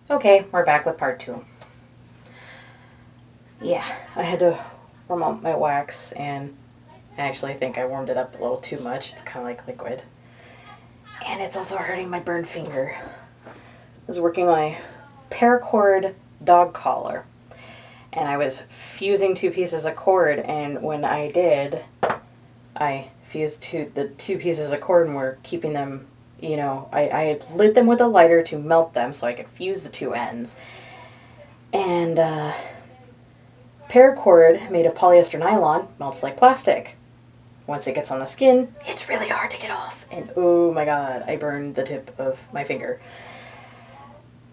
Okay, we're back with part 2. Yeah, I had to warm up my wax, and I actually think I warmed it up a little too much. It's kind of like liquid. And it's also hurting my burned finger. I was working my paracord dog collar, and I was fusing 2 pieces of cord, and when I did, I fused the 2 pieces of cord and were keeping them, I had lit them with a lighter to melt them so I could fuse the 2 ends. And paracord made of polyester nylon melts like plastic. Once it gets on the skin, it's really hard to get off. And oh my god, I burned the tip of my finger.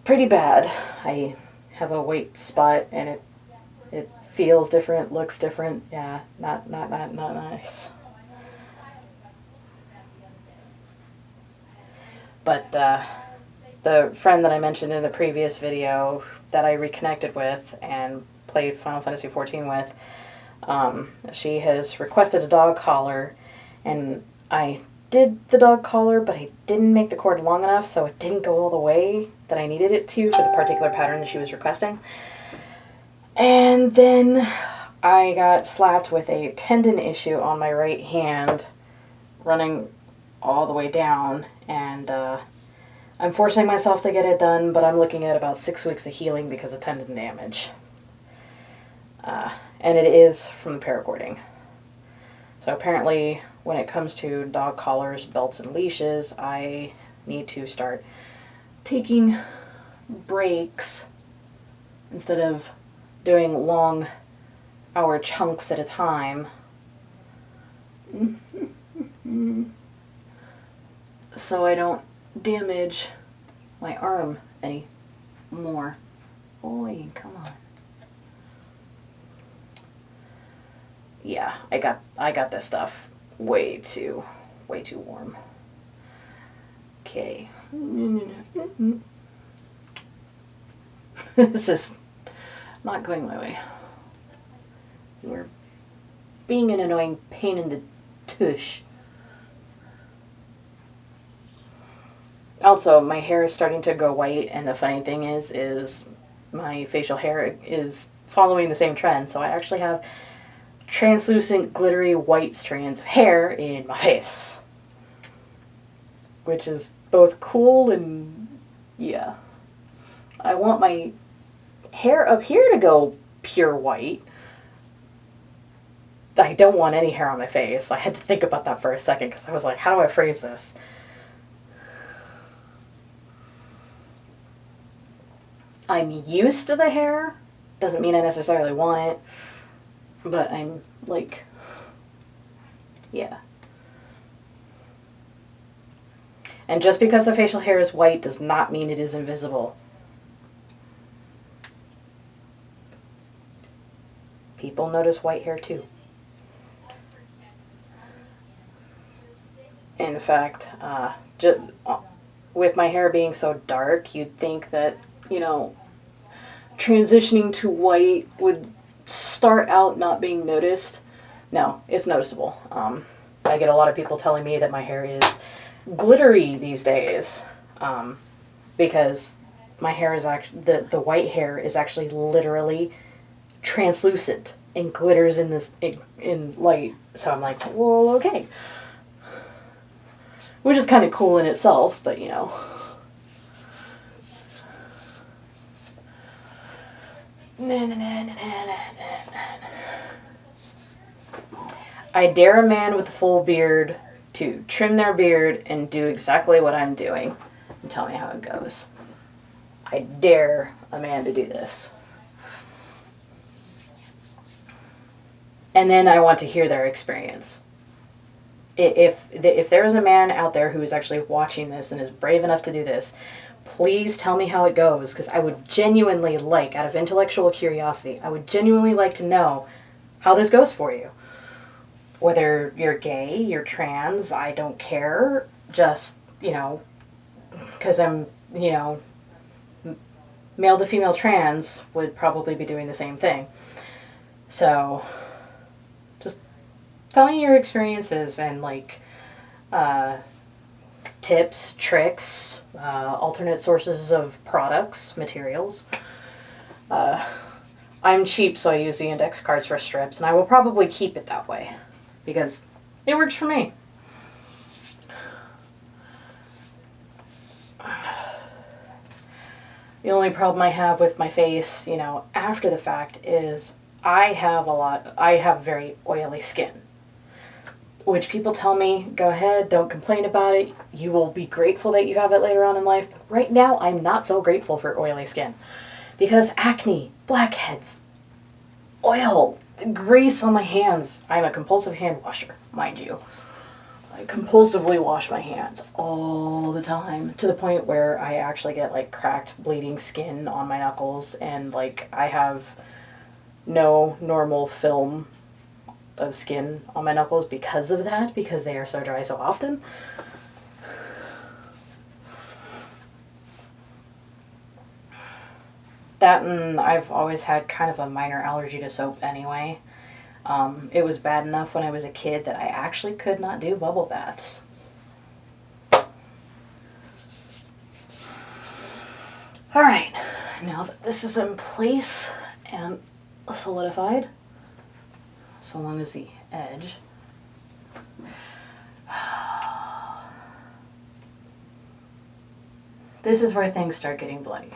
Pretty bad. I have a white spot and it feels different, looks different. Yeah, not nice. But the friend that I mentioned in the previous video that I reconnected with and played Final Fantasy XIV with, she has requested a dog collar, and I did the dog collar, but I didn't make the cord long enough, so it didn't go all the way that I needed it to for the particular pattern that she was requesting. And then I got slapped with a tendon issue on my right hand running all the way down, and I'm forcing myself to get it done, but I'm looking at about 6 weeks of healing because of tendon damage. And it is from the paracording. So apparently, when it comes to dog collars, belts, and leashes, I need to start taking breaks instead of doing long hour chunks at a time. So I don't damage my arm any more. Boy, come on. Yeah, I got this stuff way too warm. Okay. This is not going my way. We're being an annoying pain in the tush. Also, my hair is starting to go white, and the funny thing is my facial hair is following the same trend, so I actually have translucent, glittery white strands of hair in my face. Which is both cool and, yeah. I want my hair up here to go pure white. I don't want any hair on my face. I had to think about that for a second because I was like, how do I phrase this? I'm used to the hair. Doesn't mean I necessarily want it. But I'm like, yeah. And just because the facial hair is white does not mean it is invisible. People notice white hair too. In fact, with my hair being so dark, you'd think that, transitioning to white would start out not being noticed. No, it's noticeable. I get a lot of people telling me that my hair is glittery these days, because my hair is actually, the white hair is actually literally translucent and glitters in light. So I'm like, well, okay. Which is kind of cool in itself, but I dare a man with a full beard to trim their beard and do exactly what I'm doing and tell me how it goes. I dare a man to do this. And then I want to hear their experience. If there is a man out there who is actually watching this and is brave enough to do this, please tell me how it goes, because I would genuinely like, out of intellectual curiosity, I would genuinely like to know how this goes for you. Whether you're gay, you're trans, I don't care. Just, because I'm, male to female trans would probably be doing the same thing. So, just tell me your experiences and, tips, tricks, alternate sources of products, materials. I'm cheap, so I use the index cards for strips, and I will probably keep it that way because it works for me. The only problem I have with my face, you know, after the fact is I have very oily skin. Which people tell me, go ahead, don't complain about it. You will be grateful that you have it later on in life. But right now, I'm not so grateful for oily skin. Because acne, blackheads, oil, grease on my hands. I'm a compulsive hand washer, mind you. I compulsively wash my hands all the time to the point where I actually get like cracked, bleeding skin on my knuckles, and like I have no normal film of skin on my knuckles because of that, because they are so dry so often. That, and I've always had kind of a minor allergy to soap anyway. It was bad enough when I was a kid that I actually could not do bubble baths. Alright, now that this is in place and solidified, so long as the edge. This is where things start getting bloody.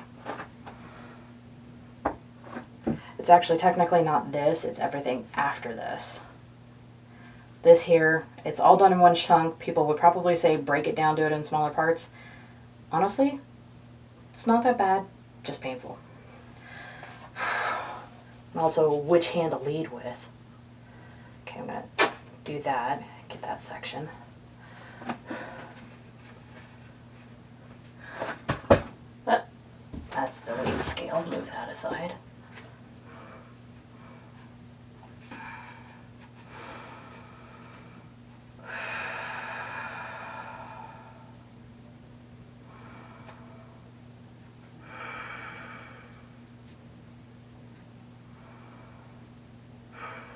It's actually technically not this, it's everything after this. This here, it's all done in one chunk. People would probably say break it down, do it in smaller parts. Honestly, it's not that bad, just painful. And also which hand to lead with. Okay, I'm going to do that, get that section. That's the weight scale, move that aside.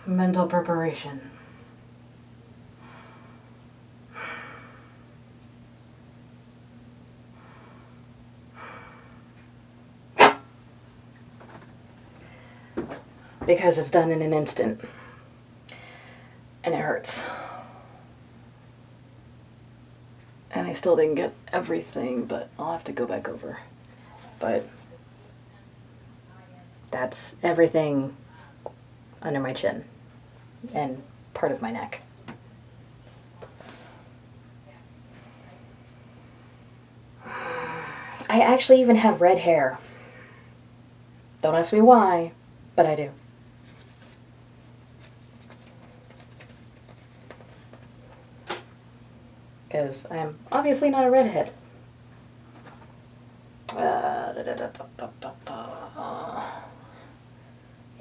Mental preparation. Because it's done in an instant. And it hurts. And I still didn't get everything, but I'll have to go back over. But that's everything under my chin and part of my neck. I actually even have red hair. Don't ask me why, but I do. Because I'm obviously not a redhead. Yeah,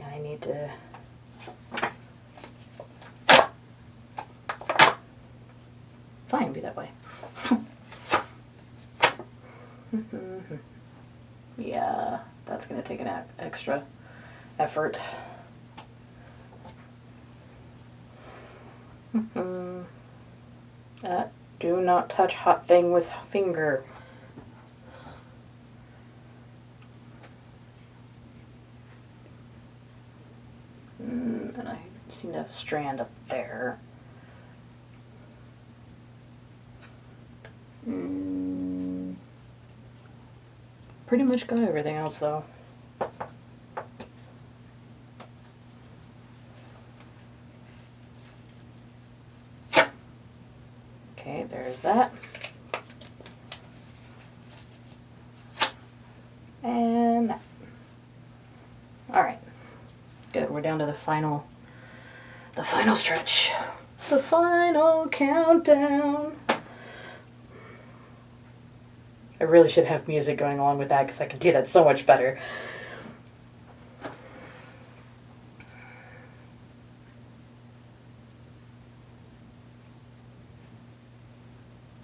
I need to... Fine, be that way. Yeah, that's going to take an extra effort. Do not touch hot thing with finger. And I seem to have a strand up there. Pretty much got everything else though. Okay, there's that. And that. Alright. Good, we're down to the final stretch. The final countdown. I really should have music going along with that because I can do that so much better.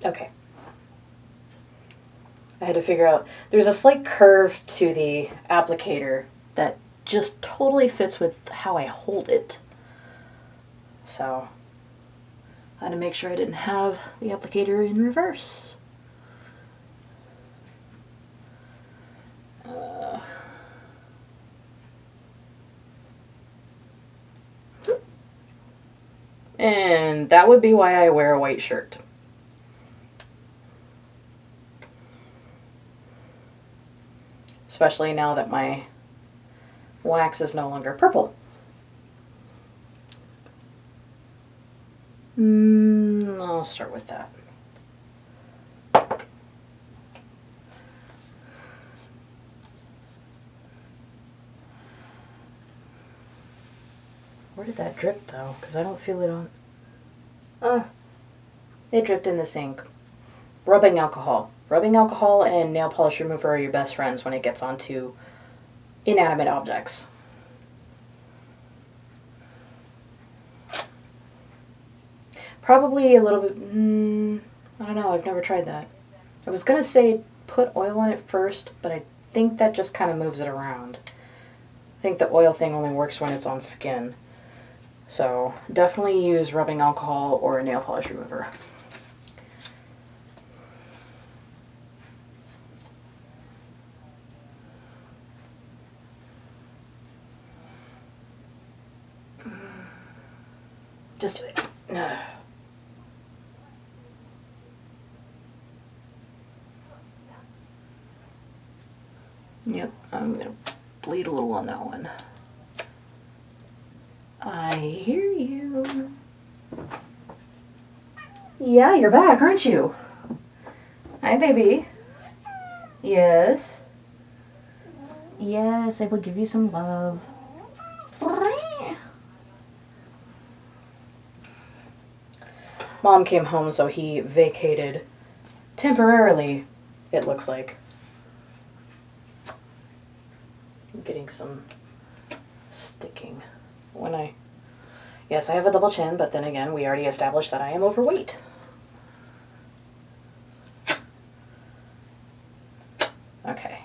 Okay. I had to figure out, there's a slight curve to the applicator that just totally fits with how I hold it. So, I had to make sure I didn't have the applicator in reverse. And that would be why I wear a white shirt. Especially now that my wax is no longer purple. I'll start with that. Where did that drip though? Because I don't feel it on. It dripped in the sink. Rubbing alcohol. Rubbing alcohol and nail polish remover are your best friends when it gets onto inanimate objects. Probably a little bit, I don't know, I've never tried that. I was going to say put oil on it first, but I think that just kind of moves it around. I think the oil thing only works when it's on skin. So definitely use rubbing alcohol or a nail polish remover. Just do it. No. Yep, I'm going to bleed a little on that one. I hear you. Yeah, you're back, aren't you? Hi, baby. Yes. Yes, I will give you some love. Mom came home, so he vacated temporarily, it looks like. I'm getting some sticking. Yes, I have a double chin, but then again, we already established that I am overweight. Okay.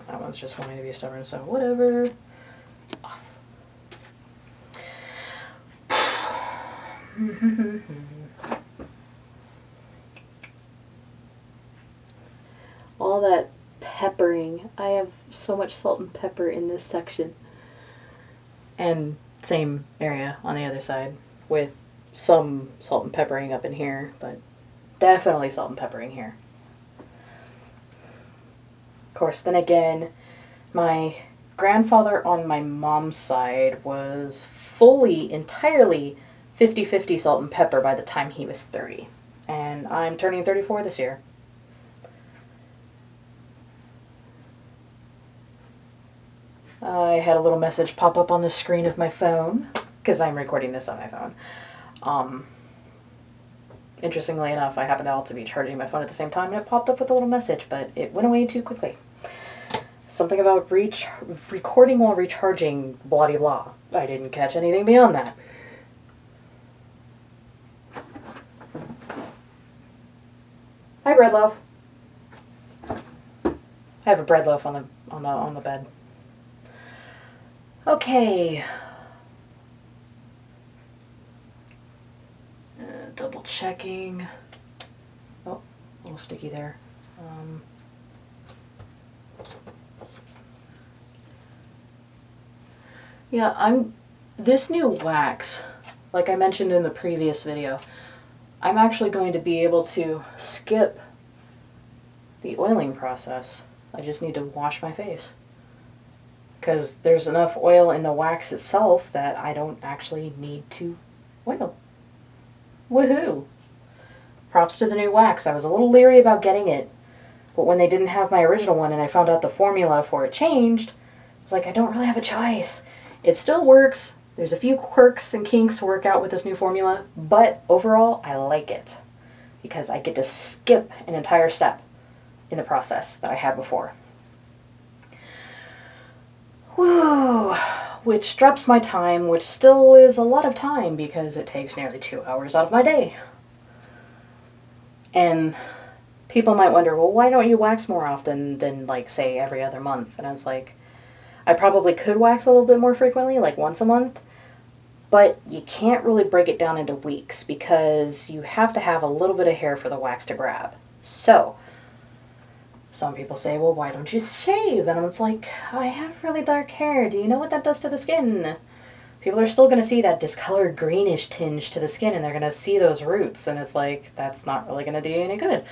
That one's just wanting to be stubborn, so whatever. Off. All that peppering. I have so much salt and pepper in this section. And same area on the other side with some salt and peppering up in here, but definitely salt and peppering here. Of course, then again, my grandfather on my mom's side was entirely 50-50 salt and pepper by the time he was 30. And I'm turning 34 this year. I had a little message pop up on the screen of my phone, because I'm recording this on my phone. Interestingly enough, I happened to also be charging my phone at the same time, and it popped up with a little message, but it went away too quickly. Something about recording while recharging, blah blah. I didn't catch anything beyond that. Hi, bread loaf. I have a bread loaf on the bed. Okay. Double checking. Oh, a little sticky there. Yeah, this new wax, like I mentioned in the previous video, I'm actually going to be able to skip the oiling process. I just need to wash my face. Because there's enough oil in the wax itself that I don't actually need to oil. Woohoo! Props to the new wax. I was a little leery about getting it, but when they didn't have my original one and I found out the formula for it changed, I was like, I don't really have a choice. It still works. There's a few quirks and kinks to work out with this new formula, but overall, I like it because I get to skip an entire step in the process that I had before. Woo! Which drops my time, which still is a lot of time because it takes nearly 2 hours out of my day. And people might wonder, well, why don't you wax more often than, like, say, every other month? And I was like, I probably could wax a little bit more frequently, like once a month, but you can't really break it down into weeks because you have to have a little bit of hair for the wax to grab. So, Some people say, well, why don't you shave? And it's like, I have really dark hair. Do you know what that does to the skin? People are still going to see that discolored greenish tinge to the skin, and they're going to see those roots, and it's like, that's not really going to do you any good.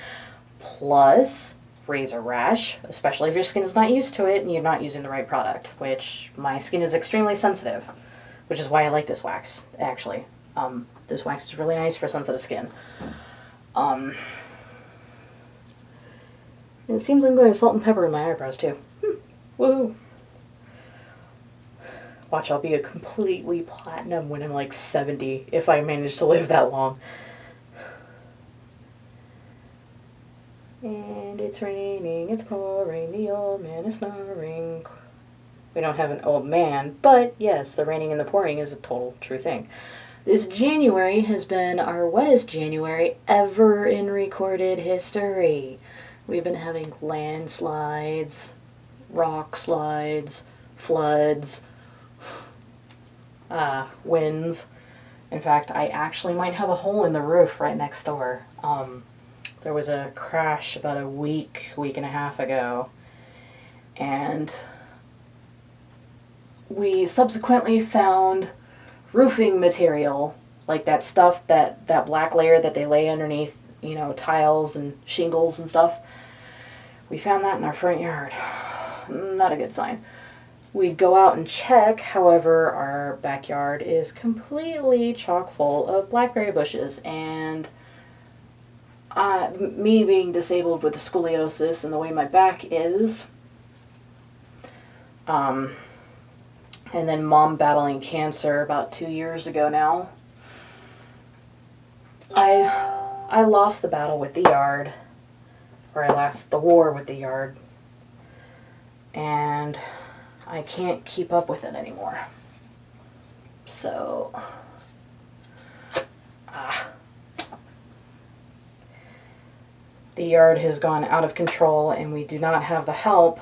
Plus, razor rash, especially if your skin is not used to it and you're not using the right product, which my skin is extremely sensitive, which is why I like this wax, actually. This wax is really nice for sensitive skin. And it seems I'm going salt and pepper in my eyebrows, too. Woo! Watch, I'll be a completely platinum when I'm like 70, if I manage to live that long. And it's raining, it's pouring, the old man is snoring. We don't have an old man, but yes, the raining and the pouring is a total true thing. This January has been our wettest January ever in recorded history. We've been having landslides, rock slides, floods, winds. In fact, I actually might have a hole in the roof right next door. There was a crash about a week and a half ago, and we subsequently found roofing material, like that stuff, that black layer that they lay underneath, you know, tiles and shingles and stuff. We found that in our front yard. Not a good sign. We'd go out and check, however, our backyard is completely chock full of blackberry bushes, and me being disabled with the scoliosis and the way my back is, and then Mom battling cancer about 2 years ago now, I lost the battle with the yard, or I lost the war with the yard, and I can't keep up with it anymore. So, the yard has gone out of control, and we do not have the help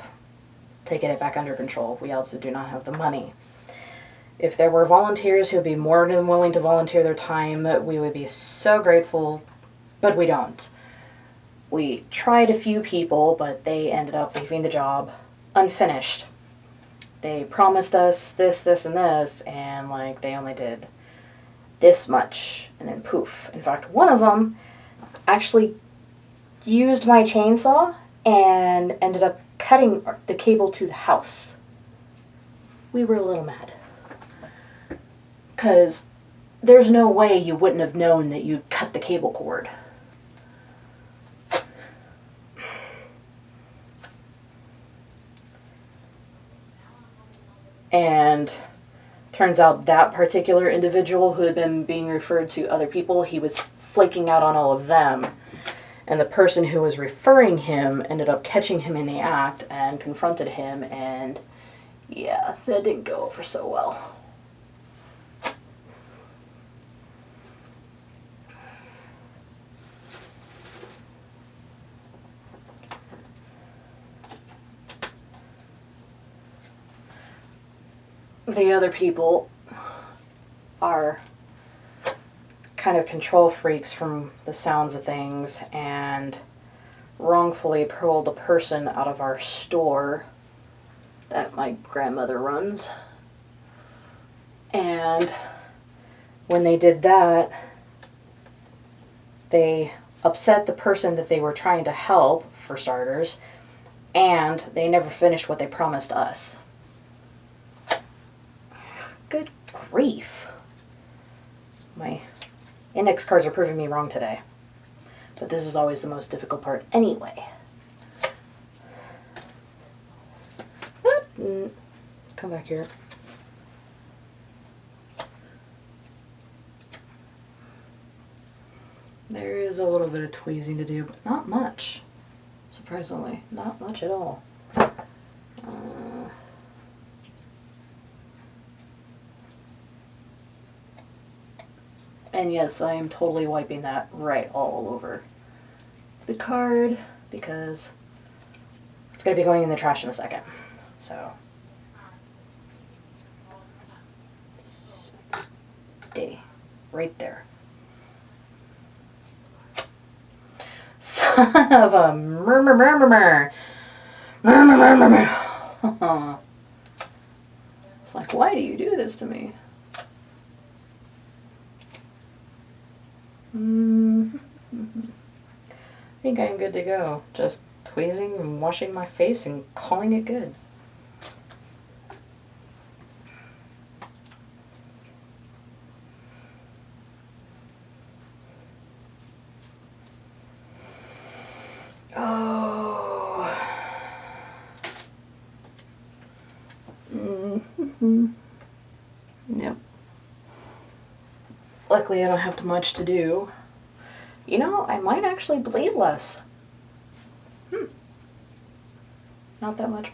to get it back under control. We also do not have the money. If there were volunteers who would be more than willing to volunteer their time, we would be so grateful, but we don't. We tried a few people, but they ended up leaving the job unfinished. They promised us this, this, and this, and like they only did this much, and then poof. In fact, one of them actually used my chainsaw and ended up cutting the cable to the house. We were a little mad, because there's no way you wouldn't have known that you'd cut the cable cord. And turns out that particular individual who had been being referred to other people, he was flaking out on all of them. And the person who was referring him ended up catching him in the act and confronted him, and yeah, that didn't go over so well. The other people are kind of control freaks from the sounds of things, and wrongfully pulled a person out of our store that my grandmother runs. And when they did that, they upset the person that they were trying to help, for starters, and they never finished what they promised us. Good grief. My index cards are proving me wrong today. But this is always the most difficult part anyway. Come back here. There is a little bit of tweezing to do, but not much. Surprisingly, not much at all. And yes, I am totally wiping that right all over the card, because it's going to be going in the trash in a second. So, stay right there. Son of a murmur, murmur, murmur. Murmur, murmur, murmur. It's like, why do you do this to me? I think I'm good to go. Just tweezing and washing my face and calling it good. Oh. Yep. Luckily, I don't have too much to do. You know, I might actually bleed less. Not that much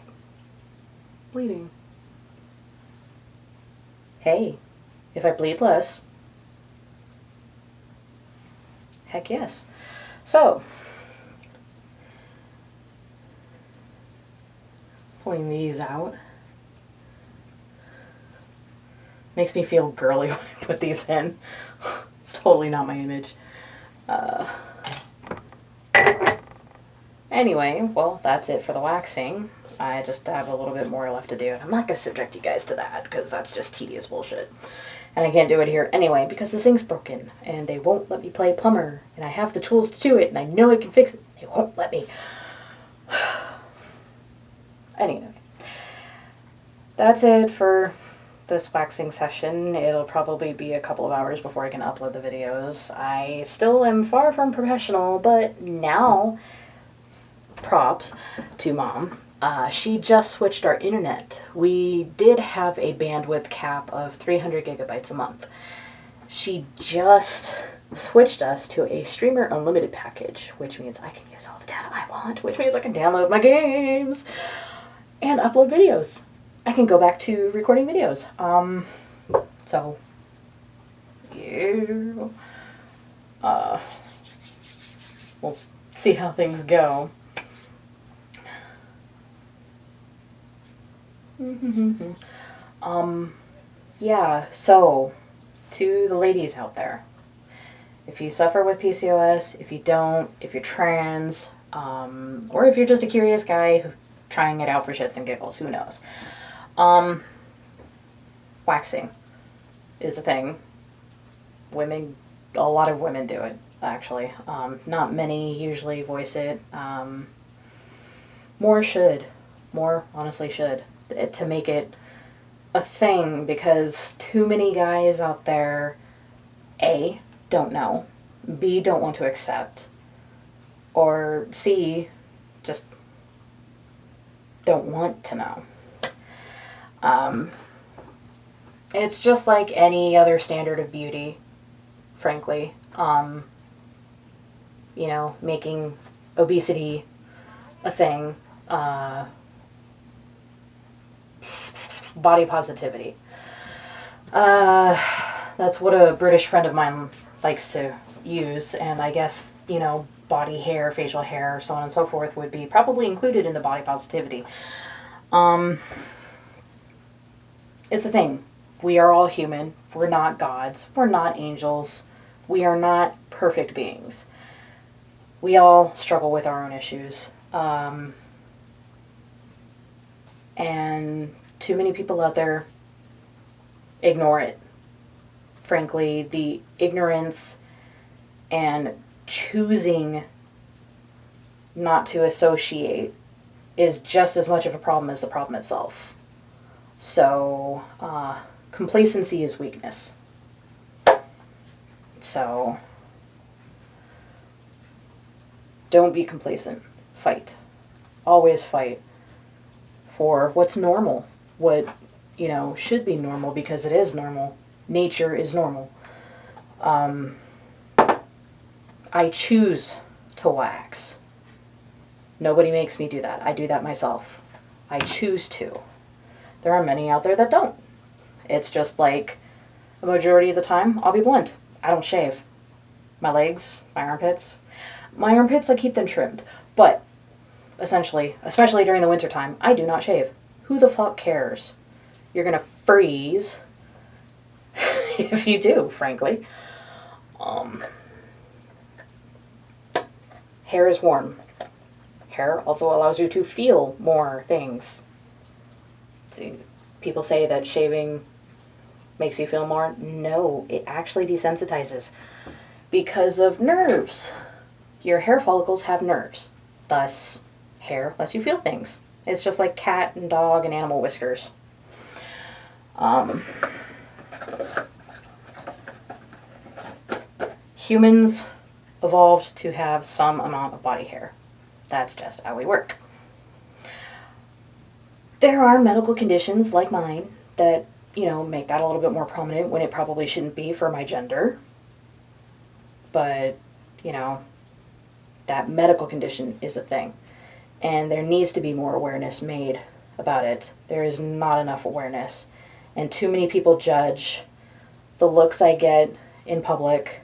bleeding. Hey, if I bleed less, heck yes. So, pulling these out. Makes me feel girly when I put these in. It's totally not my image. Anyway, well, that's it for the waxing. I just have a little bit more left to do. And I'm not going to subject you guys to that because that's just tedious bullshit. And I can't do it here anyway because the sink's broken and they won't let me play plumber. And I have the tools to do it and I know I can fix it. They won't let me. Anyway, that's it for this waxing session. It'll probably be a couple of hours before I can upload the videos. I still am far from professional, but now, props to Mom. She just switched our internet. We did have a bandwidth cap of 300 gigabytes a month. She just switched us to a streamer unlimited package, which means I can use all the data I want, which means I can download my games and upload videos. I can go back to recording videos. So, yeah. We'll see how things go. Yeah, so, to the ladies out there, if you suffer with PCOS, if you don't, if you're trans, or if you're just a curious guy trying it out for shits and giggles, who knows? Waxing is a thing. Women, a lot of women do it, actually. Not many usually voice it. More should. More honestly should. To make it a thing, because too many guys out there, A, don't know, B, don't want to accept, or C, just don't want to know. It's just like any other standard of beauty, frankly. You know, making obesity a thing, body positivity. That's what a British friend of mine likes to use, and I guess, you know, body hair, facial hair, so on and so forth would be probably included in the body positivity. It's a thing. We are all human. We're not gods. We're not angels. We are not perfect beings. We all struggle with our own issues. And too many people out there ignore it. Frankly, the ignorance and choosing not to associate is just as much of a problem as the problem itself. So, complacency is weakness. So, don't be complacent. Fight. Always fight for what's normal. What, you know, should be normal, because it is normal. Nature is normal. I choose to wax. Nobody makes me do that. I do that myself. I choose to. There are many out there that don't. It's just like a majority of the time, I'll be blunt. I don't shave. My legs, my armpits. My armpits, I keep them trimmed. But, essentially, especially during the winter time, I do not shave. Who the fuck cares? You're gonna freeze if you do, frankly. Hair is warm. Hair also allows you to feel more things. See, people say that shaving makes you feel more. No, it actually desensitizes because of nerves. Your hair follicles have nerves. Thus, hair lets you feel things. It's just like cat and dog and animal whiskers. Humans evolved to have some amount of body hair. That's just how we work. There are medical conditions like mine that, make that a little bit more prominent when it probably shouldn't be for my gender. But, that medical condition is a thing. And there needs to be more awareness made about it. There is not enough awareness. And too many people judge the looks I get in public,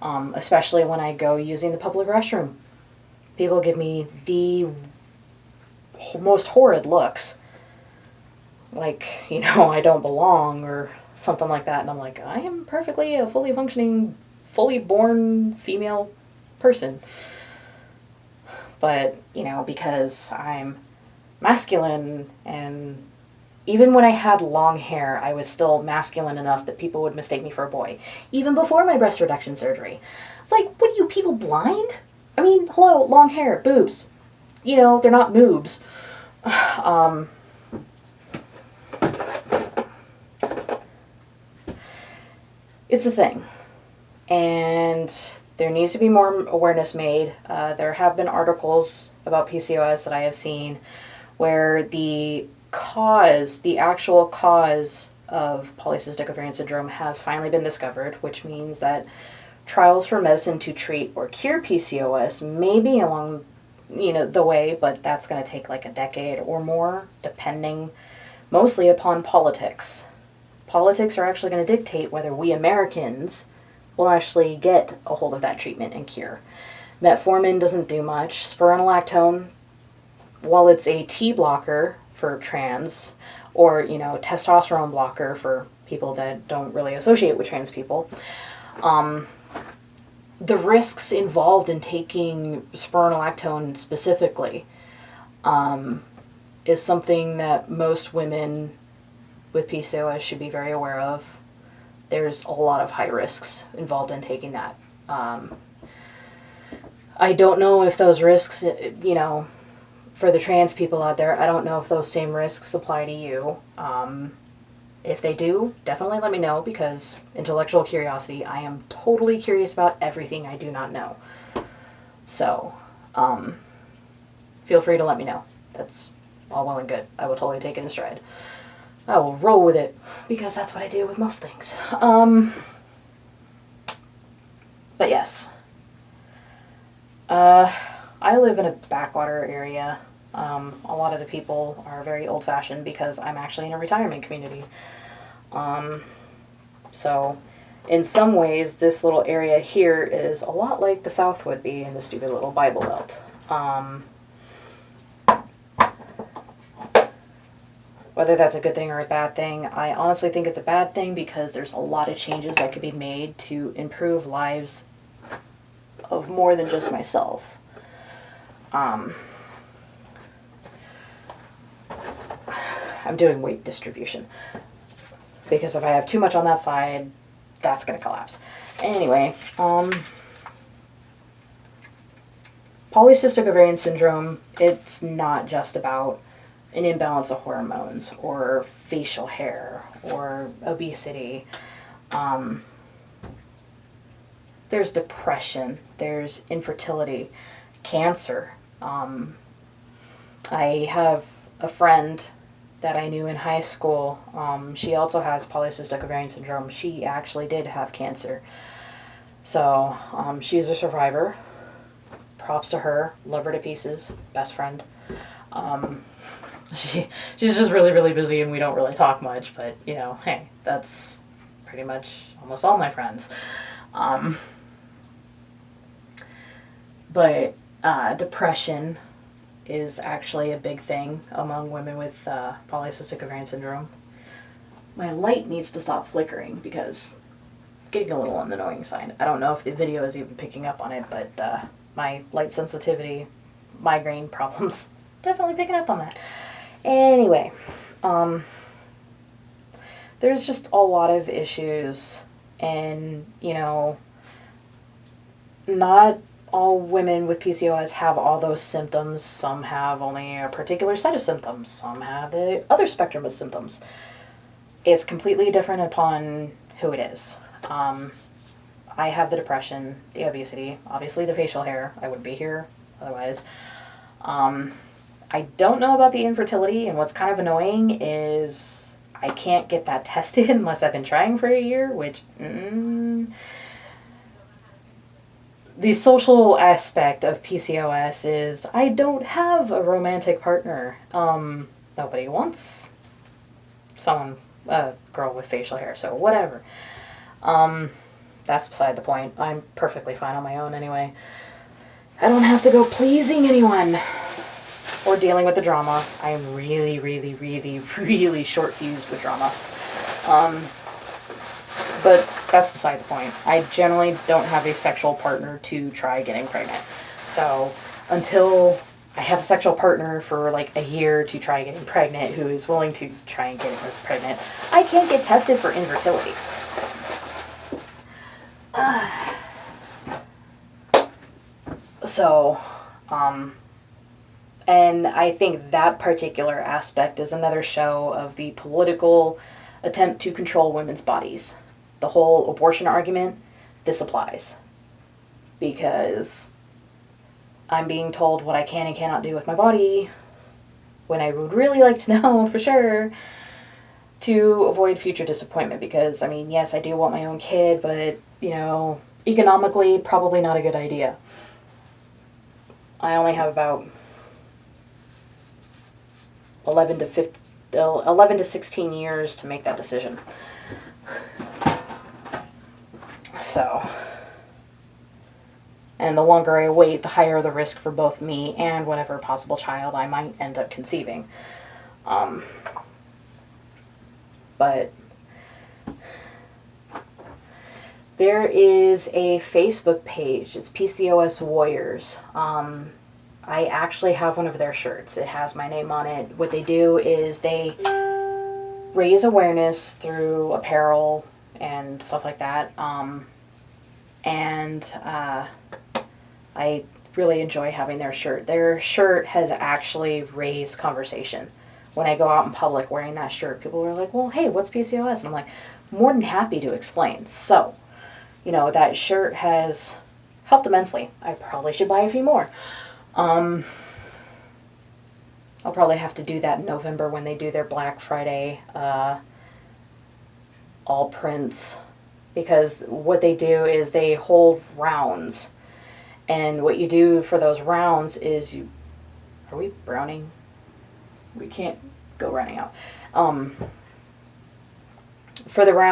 especially when I go using the public restroom. People give me the most horrid looks. Like, I don't belong or something like that. And I'm like, I am perfectly a fully functioning, fully born female person. But, because I'm masculine, and even when I had long hair, I was still masculine enough that people would mistake me for a boy. Even before my breast reduction surgery. It's like, what are you people, blind? I mean, hello, long hair, boobs. They're not moobs. It's a thing. And there needs to be more awareness made. There have been articles about PCOS that I have seen where the actual cause of polycystic ovarian syndrome has finally been discovered, which means that trials for medicine to treat or cure PCOS may be along, the way, but that's going to take like a decade or more, depending mostly upon politics. Politics are actually going to dictate whether we Americans will actually get a hold of that treatment and cure. Metformin doesn't do much. Spironolactone, while it's a T blocker for trans, or, testosterone blocker for people that don't really associate with trans people, the risks involved in taking spironolactone specifically is something that most women with PCOS should be very aware of. There's a lot of high risks involved in taking that. I don't know if those risks, for the trans people out there, I don't know if those same risks apply to you. If they do, definitely let me know, because intellectual curiosity, I am totally curious about everything I do not know. So, feel free to let me know. That's all well and good. I will totally take it in stride. I will roll with it, because that's what I do with most things. But yes. I live in a backwater area. A lot of the people are very old-fashioned because I'm actually in a retirement community. So, in some ways, this little area here is a lot like the South would be in the stupid little Bible Belt. Whether that's a good thing or a bad thing, I honestly think it's a bad thing, because there's a lot of changes that could be made to improve lives of more than just myself. I'm doing weight distribution, because if I have too much on that side, that's going to collapse. Anyway, polycystic ovarian syndrome, it's not just about an imbalance of hormones or facial hair or obesity. There's depression, there's infertility, cancer. I have a friend that I knew in high school. She also has polycystic ovarian syndrome. She actually did have cancer. So, she's a survivor. Props to her. Love her to pieces. Best friend. She's just really, really busy, and we don't really talk much, but, hey, that's pretty much almost all my friends. But depression is actually a big thing among women with polycystic ovarian syndrome. My light needs to stop flickering, because it's getting a little on the annoying side. I don't know if the video is even picking up on it, but my light sensitivity, migraine problems, definitely picking up on that. Anyway, there's just a lot of issues, and, you know, not all women with PCOS have all those symptoms. Some have only a particular set of symptoms. Some have the other spectrum of symptoms. It's completely different upon who it is. I have the depression, the obesity, obviously the facial hair. I wouldn't be here otherwise. I don't know about the infertility, and what's kind of annoying is I can't get that tested unless I've been trying for a year, which... The social aspect of PCOS is I don't have a romantic partner. Nobody wants someone, a girl with facial hair, so whatever. That's beside the point. I'm perfectly fine on my own anyway. I don't have to go pleasing anyone or dealing with the drama. I'm really, really, really, really short-fused with drama. But that's beside the point. I generally don't have a sexual partner to try getting pregnant. So until I have a sexual partner for like a year to try getting pregnant who is willing to try and get pregnant, I can't get tested for infertility. And I think that particular aspect is another show of the political attempt to control women's bodies. The whole abortion argument, this applies. Because I'm being told what I can and cannot do with my body when I would really like to know for sure to avoid future disappointment. Because, I mean, yes, I do want my own kid, but, you know, economically, probably not a good idea. I only have about 11 to 16 years to make that decision. So, and the longer I wait, the higher the risk for both me and whatever possible child I might end up conceiving. But there is a Facebook page. It's PCOS Warriors. I actually have one of their shirts. It has my name on it. What they do is they raise awareness through apparel and stuff like that. I really enjoy having their shirt. Their shirt has actually raised conversation. When I go out in public wearing that shirt, people are like, well, hey, what's PCOS? And I'm like, more than happy to explain. So, you know, that shirt has helped immensely. I probably should buy a few more. I'll probably have to do that in November when they do their Black Friday all prints, because what they do is they hold rounds, and what you do for those rounds is you... Are we browning? We can't go running out. For the round